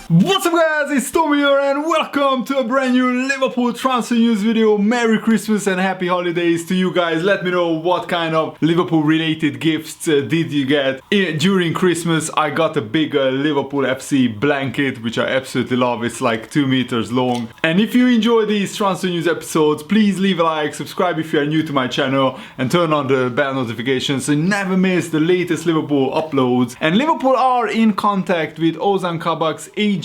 What's up guys, it's Tommy here and welcome to a brand new Liverpool transfer news video. Merry Christmas and happy holidays to you guys. Let me know what kind of Liverpool related gifts did you get during Christmas. I got a big Liverpool FC blanket which I absolutely love. It's like 2 meters long. And if you enjoy these transfer news episodes, please leave a like, subscribe if you are new to my channel and turn on the bell notifications so you never miss the latest Liverpool uploads. And Liverpool are in contact with Ozan Kabak's agents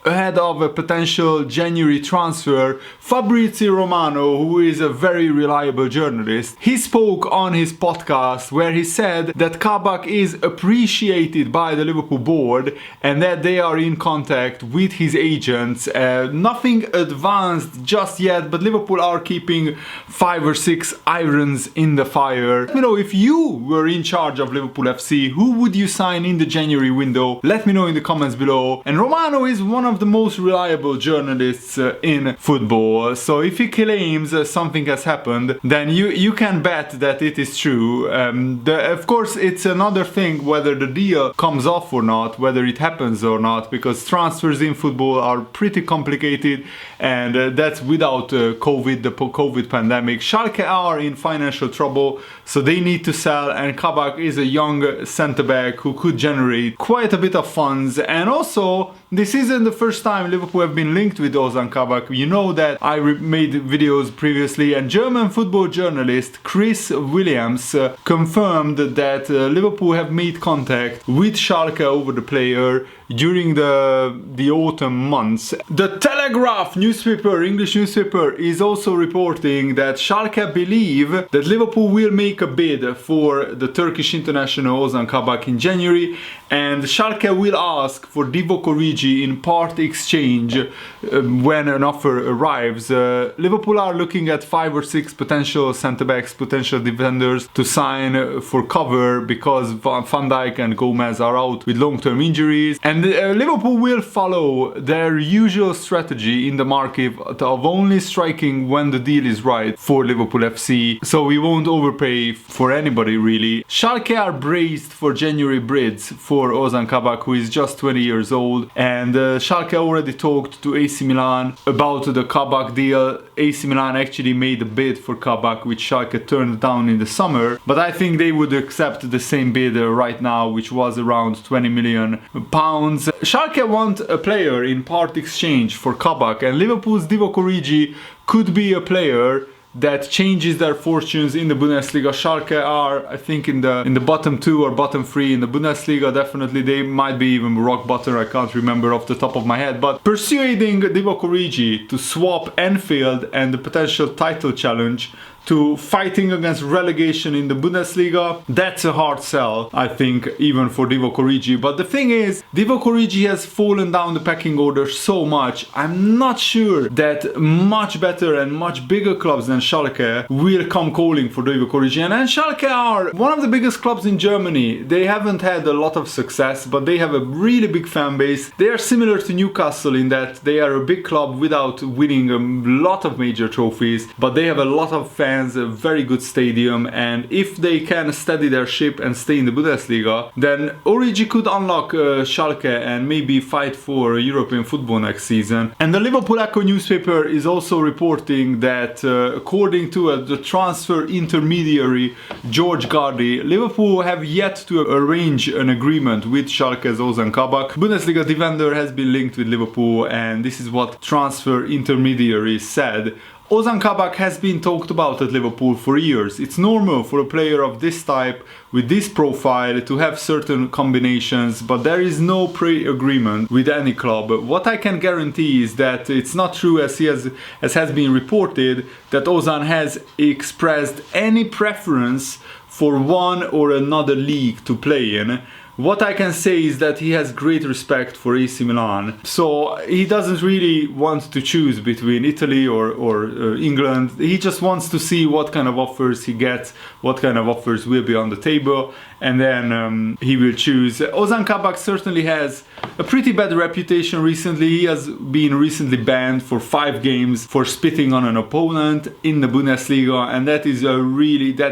ahead of a potential January transfer. Fabrizio Romano, who is a very reliable journalist, he spoke on his podcast where he said that Kabak is appreciated by the Liverpool board and that they are in contact with his agents. Nothing advanced just yet, but Liverpool are keeping 5 or 6 irons in the fire. Let me know if you were in charge of Liverpool FC, who would you sign in the January window? Let me know in the comments below. And Romano is one of the most reliable journalists in football, so if he claims something has happened, then you can bet that it is true. Of course, it's another thing whether the deal comes off or not, whether it happens or not, because transfers in football are pretty complicated, and that's without the COVID pandemic. Schalke are in financial trouble, so they need to sell, and Kabak is a young centre-back who could generate quite a bit of funds. And also, this isn't the first time Liverpool have been linked with Ozan Kabak. You know that I made videos previously, and German football journalist Chris Williams confirmed that Liverpool have made contact with Schalke over the player during the autumn months. The Telegraph newspaper, English newspaper, is also reporting that Schalke believe that Liverpool will make a bid for the Turkish international Ozan Kabak in January, and Schalke will ask for Divock Origi in part exchange when an offer arrives. Liverpool are looking at 5 or 6 potential centre-backs, potential defenders to sign for cover because Van Dijk and Gomez are out with long-term injuries. And Liverpool will follow their usual strategy in the market of only striking when the deal is right for Liverpool FC, so we won't overpay for anybody really. Schalke are braced for January bids for Ozan Kabak, who is just 20 years old, and Schalke already talked to AC Milan about the Kabak deal. AC Milan actually made a bid for Kabak, which Schalke turned down in the summer, but I think they would accept the same bid right now, which was around 20 million pounds. Schalke want a player in part exchange for Kabak, and Liverpool's Divock Origi could be a player that changes their fortunes in the Bundesliga. Schalke are, I think, in the bottom 2 or bottom 3 in the Bundesliga. Definitely, they might be even rock bottom. I can't remember off the top of my head. But persuading Divock Origi to swap Anfield and the potential title challenge to fighting against relegation in the Bundesliga, that's a hard sell, I think, even for Divock Origi. But the thing is, Divock Origi has fallen down the pecking order so much. I'm not sure that much better and much bigger clubs than Schalke will come calling for Divock Origi. And Schalke are one of the biggest clubs in Germany. They haven't had a lot of success, but they have a really big fan base. They are similar to Newcastle in that they are a big club without winning a lot of major trophies, but they have a lot of fans, a very good stadium, and if they can steady their ship and stay in the Bundesliga, then Origi could unlock Schalke and maybe fight for European football next season. And the Liverpool Echo newspaper is also reporting that according to the transfer intermediary George Gardy, Liverpool have yet to arrange an agreement with Schalke's Ozan Kabak. Bundesliga defender has been linked with Liverpool, and this is what transfer intermediary said. Ozan Kabak has been talked about at Liverpool for years. It's normal for a player of this type, with this profile, to have certain combinations, but there is no pre-agreement with any club. What I can guarantee is that it's not true, as has been reported, that Ozan has expressed any preference for one or another league to play in. What I can say is that he has great respect for AC Milan, so he doesn't really want to choose between Italy or England. He just wants to see what kind of offers he gets, what kind of offers will be on the table, and then he will choose. Ozan Kabak certainly has a pretty bad reputation recently. He has been recently banned for 5 games for spitting on an opponent in the Bundesliga, and that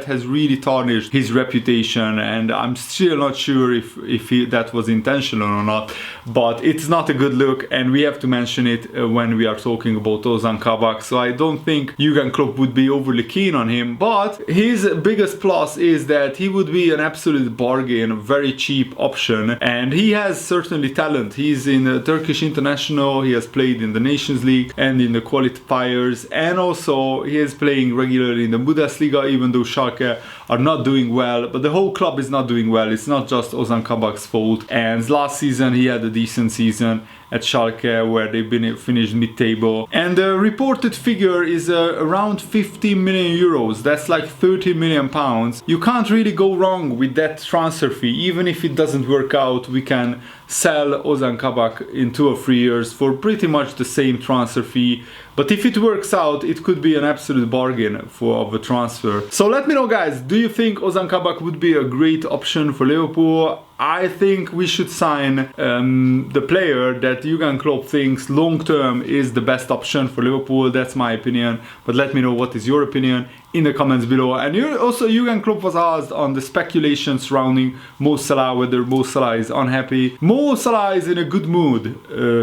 has really tarnished his reputation, and I'm still not sure if that was intentional or not, but it's not a good look, and we have to mention it when we are talking about Ozan Kabak. So I don't think Jurgen Klopp would be overly keen on him, but his biggest plus is that he would be an absolute bargain, a very cheap option, and he has certainly talent. He's in the Turkish international, he has played in the Nations League and in the qualifiers, and also he is playing regularly in the Bundesliga, even though Schalke are not doing well, but the whole club is not doing well. It's not just Ozan Kabak's fault, and last season he had a decent season at Schalke, where they've been finished mid-table, and the reported figure is around 50 million euros. That's like 30 million pounds. You can't really go wrong with that transfer fee. Even if it doesn't work out, we can sell Ozan Kabak in 2 or 3 years for pretty much the same transfer fee. But if it works out, it could be an absolute bargain of a transfer. So let me know, guys, do you think Ozan Kabak would be a great option for Liverpool? I think we should sign the player that Jurgen Klopp thinks long-term is the best option for Liverpool. That's my opinion. But let me know what is your opinion in the comments below. And also, Jurgen Klopp was asked on the speculation surrounding Mo Salah, whether Mo Salah is unhappy. Mo Salah is in a good mood,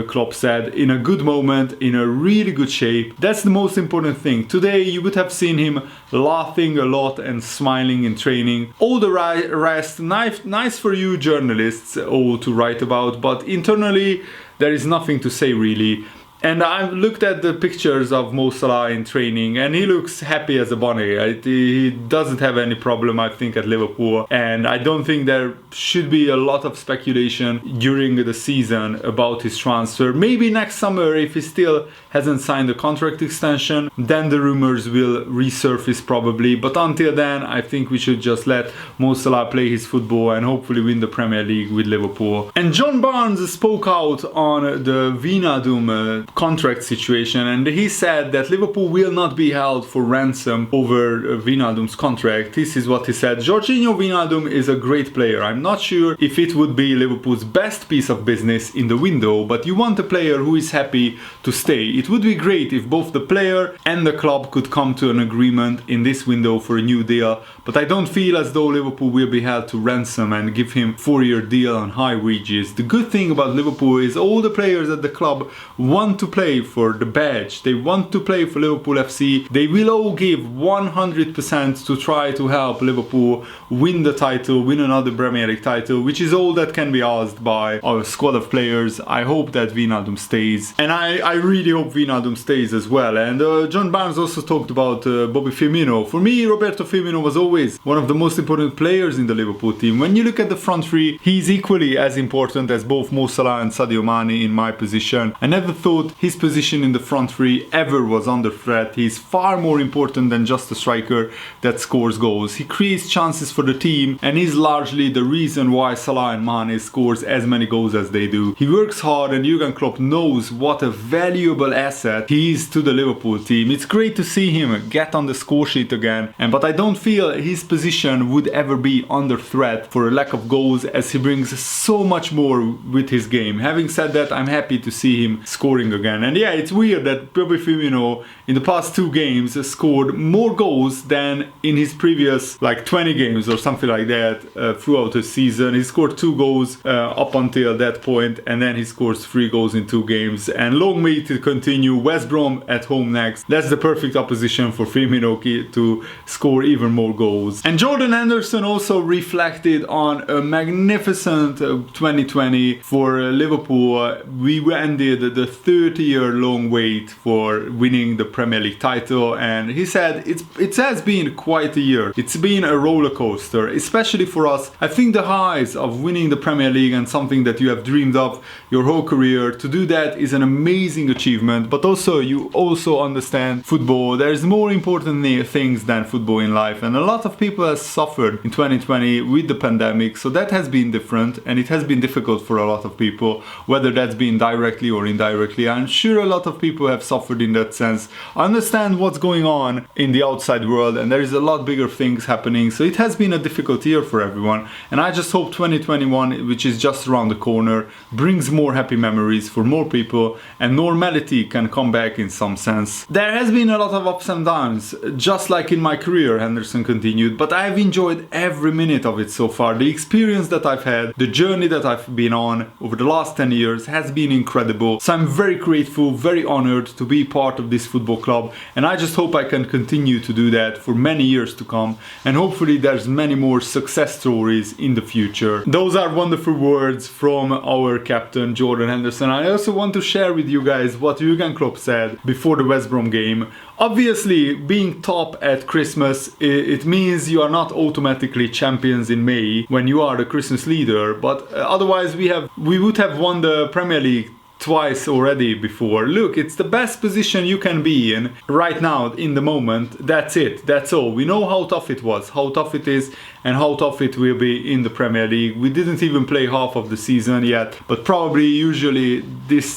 Klopp said, in a good moment, in a really good shape. That's the most important thing. Today you would have seen him laughing a lot and smiling in training. All the rest, nice for you journalists all to write about, but internally there is nothing to say really. And I've looked at the pictures of Mo Salah in training, and he looks happy as a bunny. He doesn't have any problem, I think, at Liverpool. And I don't think there should be a lot of speculation during the season about his transfer. Maybe next summer, if he still hasn't signed a contract extension, then the rumors will resurface probably. But until then, I think we should just let Mo Salah play his football and hopefully win the Premier League with Liverpool. And John Barnes spoke out on the Wijnaldum contract situation, and he said that Liverpool will not be held for ransom over Wijnaldum's contract. This is what he said: Jorginho Wijnaldum is a great player. I'm not sure if it would be Liverpool's best piece of business in the window, but you want a player who is happy to stay. It would be great if both the player and the club could come to an agreement in this window for a new deal, but I don't feel as though Liverpool will be held to ransom and give him a 4-year deal on high wages. The good thing about Liverpool is all the players at the club want to play for the badge. They want to play for Liverpool FC. They will all give 100% to try to help Liverpool win the title, win another Premier League title, which is all that can be asked by our squad of players. I hope that Wijnaldum stays, and I really hope Wijnaldum stays as well. And John Barnes also talked about Bobby Firmino. For me, Roberto Firmino was always one of the most important players in the Liverpool team. When you look at the front three, he's equally as important as both Mo Salah and Sadio Mane in my position. I never thought his position in the front three ever was under threat. He's far more important than just a striker that scores goals. He creates chances for the team, and he's largely the reason why Salah and Mane scores as many goals as they do. He works hard, and Jurgen Klopp knows what a valuable asset he is to the Liverpool team. It's great to see him get on the score sheet again, but I don't feel his position would ever be under threat for a lack of goals, as he brings so much more with his game. Having said that, I'm happy to see him scoring again. And yeah, it's weird that Bobby Firmino in the past 2 games scored more goals than in his previous like 20 games or something like that throughout the season. He scored 2 goals up until that point, and then he scores 3 goals in 2 games. And long may it continue. West Brom at home next. That's the perfect opposition for Firmino to score even more goals. And Jordan Henderson also reflected on a magnificent 2020 for Liverpool. We ended the 30-year long wait for winning the Premier League title, and he said it has been quite a year. It's been a roller coaster, especially for us. I think the highs of winning the Premier League and something that you have dreamed of your whole career, to do that is an amazing achievement, but also you also understand football. There's more important things than football in life, and a lot of people have suffered in 2020 with the pandemic, so that has been different, and it has been difficult for a lot of people, whether that's been directly or indirectly. I'm sure a lot of people have suffered in that sense. I understand what's going on in the outside world, and there is a lot bigger things happening, so it has been a difficult year for everyone, and I just hope 2021, which is just around the corner, brings more happy memories for more people, and normality can come back in some sense. There has been a lot of ups and downs, just like in my career, Henderson continued, but I've enjoyed every minute of it so far. The experience that I've had, the journey that I've been on over the last 10 years has been incredible. So I'm very grateful, very honored to be part of this football club, and I just hope I can continue to do that for many years to come, and hopefully there's many more success stories in the future. Those are wonderful words from our captain Jordan Henderson. I also want to share with you guys what Jurgen Klopp said before the West Brom game. Obviously, being top at Christmas, it means you are not automatically champions in May when you are the Christmas leader, but otherwise we would have won the Premier League twice already before. Look, it's the best position you can be in right now in the moment. That's it, that's all. We know how tough it was, how tough it is, and how tough it will be in the Premier League. We didn't even play half of the season yet, but probably usually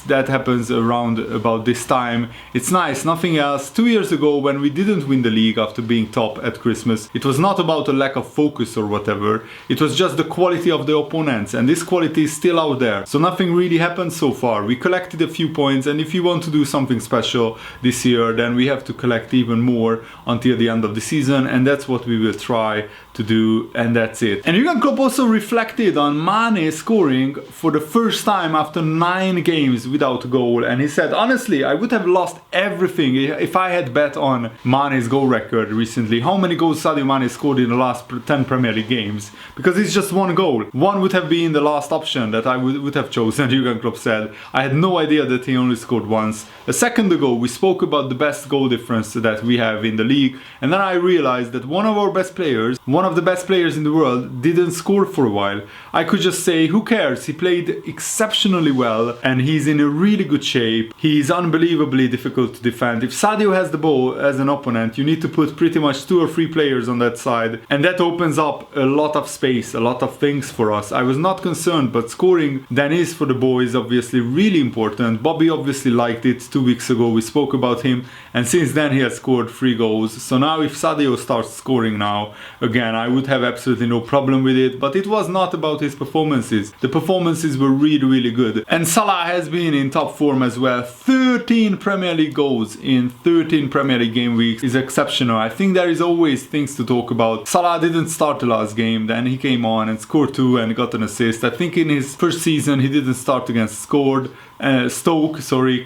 that happens around about this time. It's nice, nothing else. 2 years ago when we didn't win the league after being top at Christmas, it was not about a lack of focus or whatever, it was just the quality of the opponents, and this quality is still out there. So nothing really happened so far. We collected a few points, and if you want to do something special this year, then we have to collect even more until the end of the season, and that's what we will try to do, and that's it. And Jurgen Klopp also reflected on Mane scoring for the first time after 9 games without a goal, and he said, honestly, I would have lost everything if I had bet on Mane's goal record recently. How many goals Sadio Mane scored in the last 10 Premier League games? Because it's just one goal. One would have been the last option that I would have chosen, Jurgen Klopp said. I had no idea that he only scored once. A second ago, we spoke about the best goal difference that we have in the league, and then I realized that one of our best players, one of the best players in the world, didn't score for a while. I could just say, who cares? He played exceptionally well, and he's in a really good shape. He's unbelievably difficult to defend. If Sadio has the ball as an opponent, you need to put pretty much 2 or 3 players on that side, and that opens up a lot of space, a lot of things for us. I was not concerned, but scoring then is for the boys obviously really important. Bobby obviously liked it 2 weeks ago, we spoke about him, and since then he has scored 3 goals. So now if Sadio starts scoring now again, I would have absolutely no problem with it, but it was not about his performances. The performances were really good. And Salah has been in top form as well. 13 Premier League goals in 13 Premier League game weeks is exceptional. I think there is always things to talk about. Salah didn't start the last game, then he came on and scored 2 and got an assist. I think in his first season he didn't start against Stoke,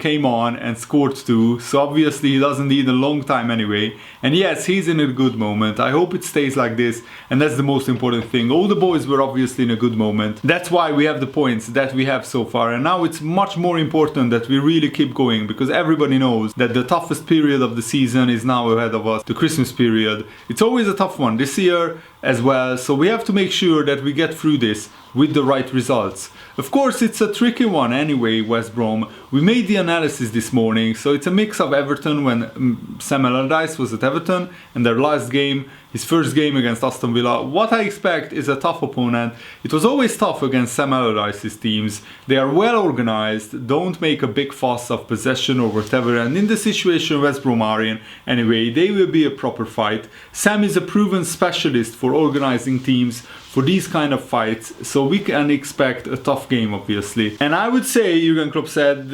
came on and scored 2, so obviously he doesn't need a long time anyway. And yes, he's in a good moment. I hope it stays like this, and that's the most important thing. All the boys were obviously in a good moment. That's why we have the points that we have so far, and now it's much more important that we really keep going, because everybody knows that the toughest period of the season is now ahead of us, the Christmas period. It's always a tough one this year as well, so we have to make sure that we get through this with the right results. Of course, it's a tricky one anyway, West Brom. We made the analysis this morning, so it's a mix of Everton when Sam Allardyce was at Everton and their last game, his first game against Aston Villa. What I expect is a tough opponent. It was always tough against Sam Allardyce's teams. They are well organized, don't make a big fuss of possession or whatever, and in the situation West Brom are in, anyway, they will be a proper fight. Sam is a proven specialist for organizing teams for these kind of fights, so we can expect a tough game obviously. And I would say, Jurgen Klopp said,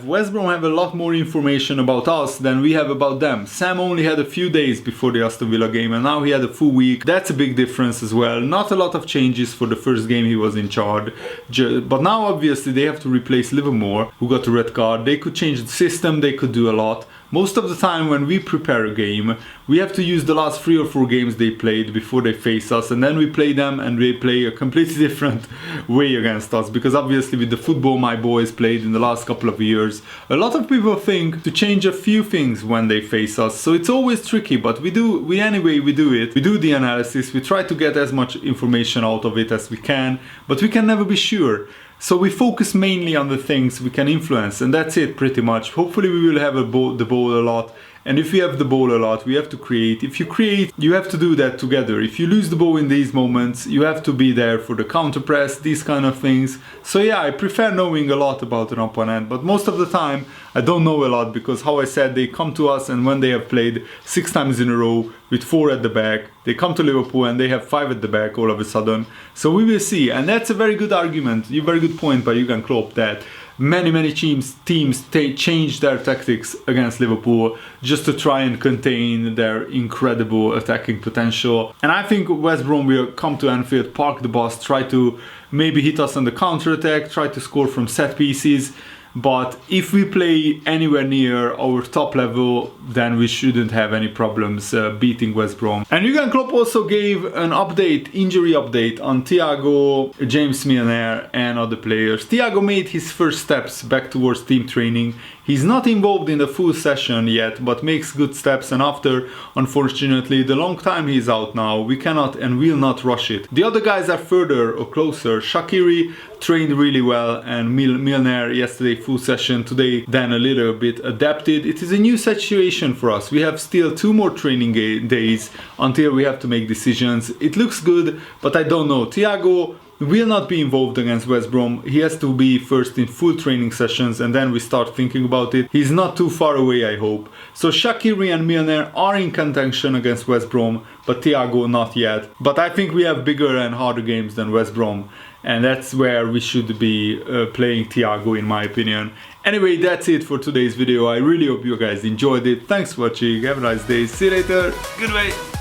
West Brom have a lot more information about us than we have about them. Sam only had a few days before the Aston Villa game, and now he had a full week. That's a big difference as well. Not a lot of changes for the first game he was in charge, but now obviously they have to replace Liverpool, who got the red card. They could change the system, they could do a lot. Most of the time when we prepare a game, we have to use the last 3 or 4 games they played before they face us, and then we play them and they play a completely different way against us, because obviously with the football my boys played in the last couple of years, a lot of people think to change a few things when they face us, so it's always tricky, but we do it. We do the analysis, we try to get as much information out of it as we can, but we can never be sure. So we focus mainly on the things we can influence, and that's it pretty much. Hopefully we will have the ball a lot, And if we have the ball a lot, we have to create. If you create, you have to do that together. If you lose the ball in these moments, you have to be there for the counter press, these kind of things. So yeah, I prefer knowing a lot about an opponent, but most of the time I don't know a lot, because how I said, they come to us, and when they have played 6 times in a row with 4 at the back, they come to Liverpool and they have 5 at the back all of a sudden. So we will see, and that's a very good argument, a very good point by Ozan Klopp, that many teams change their tactics against Liverpool just to try and contain their incredible attacking potential. And I think West Brom will come to Anfield, park the bus, try to maybe hit us on the counter attack, try to score from set pieces. But if we play anywhere near our top level, then we shouldn't have any problems beating West Brom. And Ozan Klopp also gave an update, injury update, on Thiago, James Milner and other players. Thiago made his first steps back towards team training. He's not involved in the full session yet, but makes good steps, and after, unfortunately, the long time he's out now, we cannot and will not rush it. The other guys are further or closer. Shaqiri trained really well, and Milner yesterday full session, today then a little bit adapted. It is a new situation for us. We have still 2 more training days until we have to make decisions. It looks good, but I don't know. Thiago will not be involved against West Brom. He has to be first in full training sessions, and then we start thinking about it. He's not too far away, I hope. So Shaqiri and Milner are in contention against West Brom, but Thiago not yet. But I think we have bigger and harder games than West Brom, and that's where we should be playing Thiago, in my opinion. Anyway, that's it for today's video. I really hope you guys enjoyed it. Thanks for watching. Have a nice day. See you later. Goodbye.